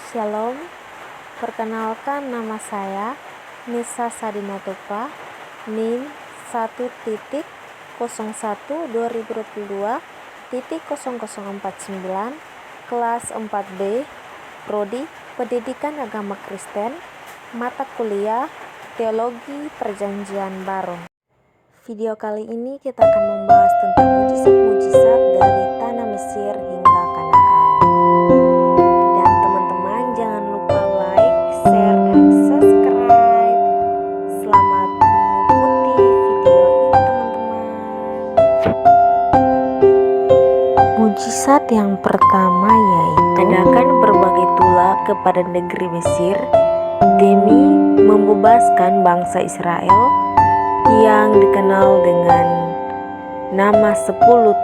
Shalom, perkenalkan nama saya Nisa Sadinatopa, NIM 1.01.2022.0049, kelas 4B, Prodi Pendidikan Agama Kristen, mata kuliah Teologi Perjanjian Baru. Video kali ini kita akan membahas tentang mujizat-mujizat dari tanah Mesir hingga Kanaan. Dan teman-teman jangan lupa like, share, dan subscribe. Selamat mengikuti video ini teman-teman. Mujizat yang pertama yaitu adakan berbagai tulah kepada negeri Mesir demi membebaskan bangsa Israel yang dikenal dengan nama 10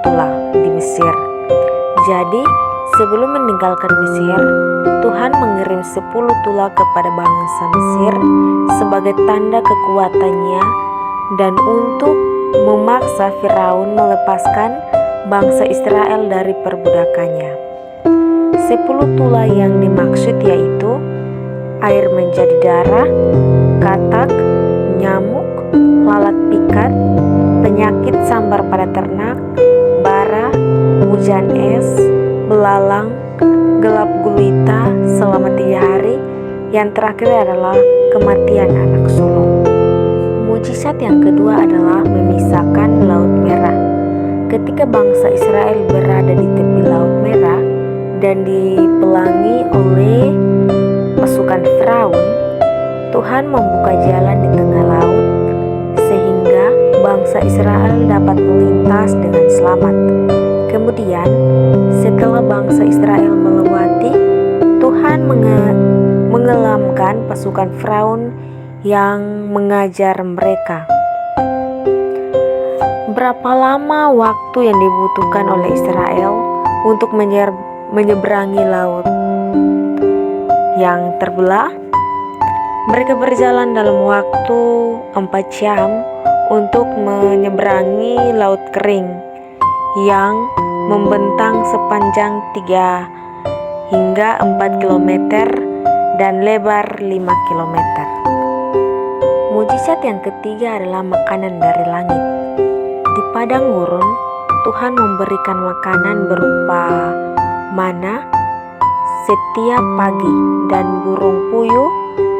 tulah di Mesir. Jadi sebelum meninggalkan Mesir, Tuhan mengirim 10 tulah kepada bangsa Mesir sebagai tanda kekuatannya dan untuk memaksa Firaun melepaskan bangsa Israel dari perbudakannya. 10 tulah yang dimaksud yaitu air menjadi darah, katak, nyamuk, lalat pikat, penyakit sambar pada ternak, bara, hujan es, belalang, gelap gulita selama 3 hari. Yang terakhir adalah kematian anak sulung. Mujizat yang kedua adalah memisahkan Laut Merah. Ketika bangsa Israel berada di tepi Laut Merah dan dipelangi oleh pasukan Firaun, Tuhan membuka jalan di tengah laut sehingga bangsa Israel dapat melintas dengan selamat. Kemudian setelah bangsa Israel melewati, Tuhan mengelamkan pasukan Firaun yang mengajar mereka. Berapa lama waktu yang dibutuhkan oleh Israel untuk menyeberangi laut yang terbelah? Mereka berjalan dalam waktu 4 jam untuk menyeberangi laut kering yang membentang sepanjang 3 hingga 4 km dan lebar 5 km. Mujizat yang ketiga adalah makanan dari langit. Di padang gurun, Tuhan memberikan makanan berupa mana setiap pagi dan burung puyuh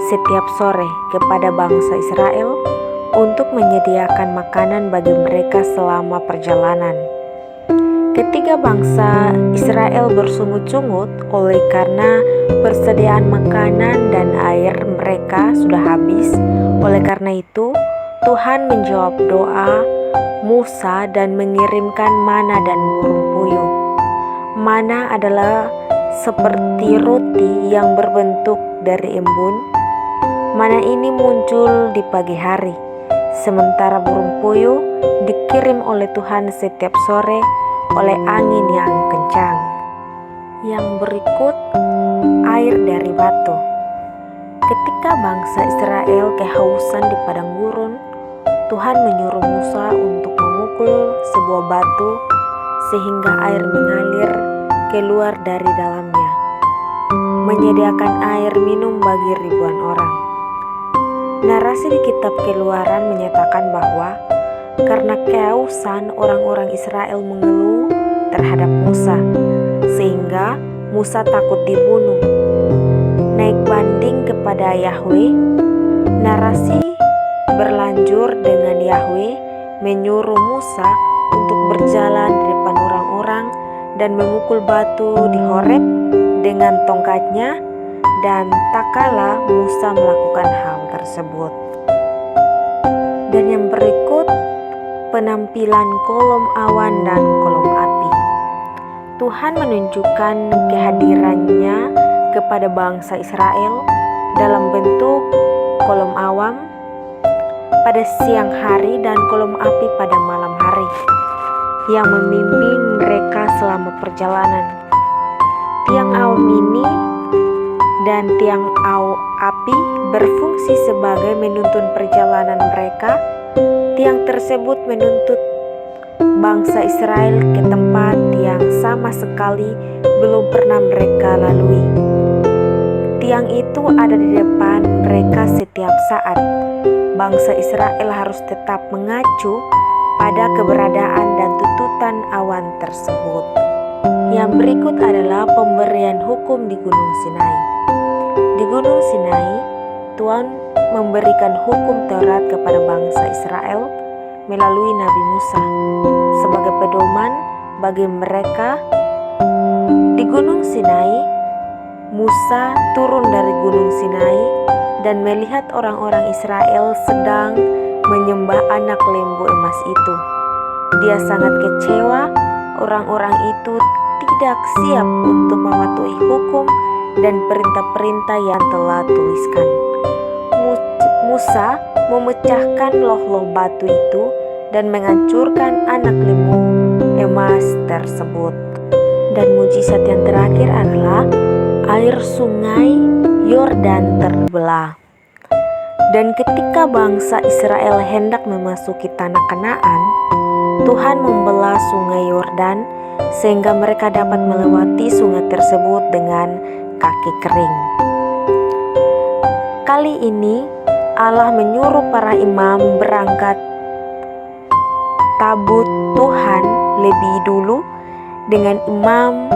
setiap sore kepada bangsa Israel untuk menyediakan makanan bagi mereka selama perjalanan. Ketika bangsa Israel bersungut-sungut oleh karena persediaan makanan dan air mereka sudah habis, oleh karena itu Tuhan menjawab doa Musa dan mengirimkan mana dan burung puyuh. Mana adalah seperti roti yang berbentuk dari embun. Mana ini muncul di pagi hari, sementara burung puyuh dikirim oleh Tuhan setiap sore oleh angin yang kencang. Yang berikut, air dari batu. Ketika bangsa Israel kehausan di padang gurun, Tuhan menyuruh Musa untuk memukul sebuah batu sehingga air mengalir keluar dari dalamnya, menyediakan air minum bagi ribuan orang. Narasi di kitab Keluaran menyatakan bahwa karena kehausan orang-orang Israel mengeluh terhadap Musa, sehingga Musa takut dibunuh. Naik banding kepada Yahweh, narasi berlanjur dengan Yahweh menyuruh Musa untuk berjalan di depan orang-orang dan memukul batu di Horeb dengan tongkatnya, dan tak kalah Musa melakukan hal tersebut. Dan yang berikut, penampilan kolom awan dan kolom api. Tuhan menunjukkan kehadirannya kepada bangsa Israel dalam bentuk kolom awan pada siang hari dan kolom api pada malam hari yang membimbing mereka selama perjalanan. Tiang awan ini dan tiang api berfungsi sebagai menuntun perjalanan mereka. Tiang tersebut menuntut bangsa Israel ke tempat yang sama sekali belum pernah mereka lalui. Tiang itu ada di depan mereka setiap saat. Bangsa Israel harus tetap mengacu pada keberadaan dan tuntutan awan tersebut. Yang berikut adalah pemberian hukum di Gunung Sinai. Di Gunung Sinai, Tuhan memberikan hukum Taurat kepada bangsa Israel melalui Nabi Musa sebagai pedoman bagi mereka. Di Gunung Sinai, Musa turun dari Gunung Sinai dan melihat orang-orang Israel sedang menyembah anak lembu emas itu. Dia sangat kecewa. Orang-orang itu tidak siap untuk mematuhi hukum dan perintah-perintah yang telah tuliskan. Musa memecahkan loh-loh batu itu dan menghancurkan anak lembu emas tersebut. Dan mujizat yang terakhir adalah air sungai Yordan terbelah. Dan ketika bangsa Israel hendak memasuki tanah Kanaan, Tuhan membelah sungai Yordan sehingga mereka dapat melewati sungai tersebut dengan kaki kering. Kali ini Allah menyuruh para imam berangkat tabut Tuhan lebih dulu, dengan imam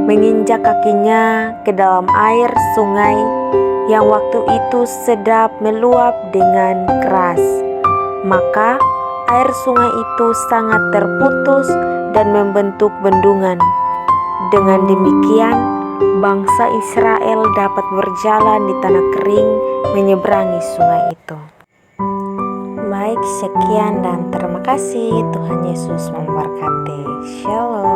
menginjak kakinya ke dalam air sungai yang waktu itu sedang meluap dengan keras. Maka air sungai itu sangat terputus dan membentuk bendungan. Dengan demikian, bangsa Israel dapat berjalan di tanah kering menyeberangi sungai itu. Baik, sekian dan terima kasih. Tuhan Yesus memberkati. Shalom.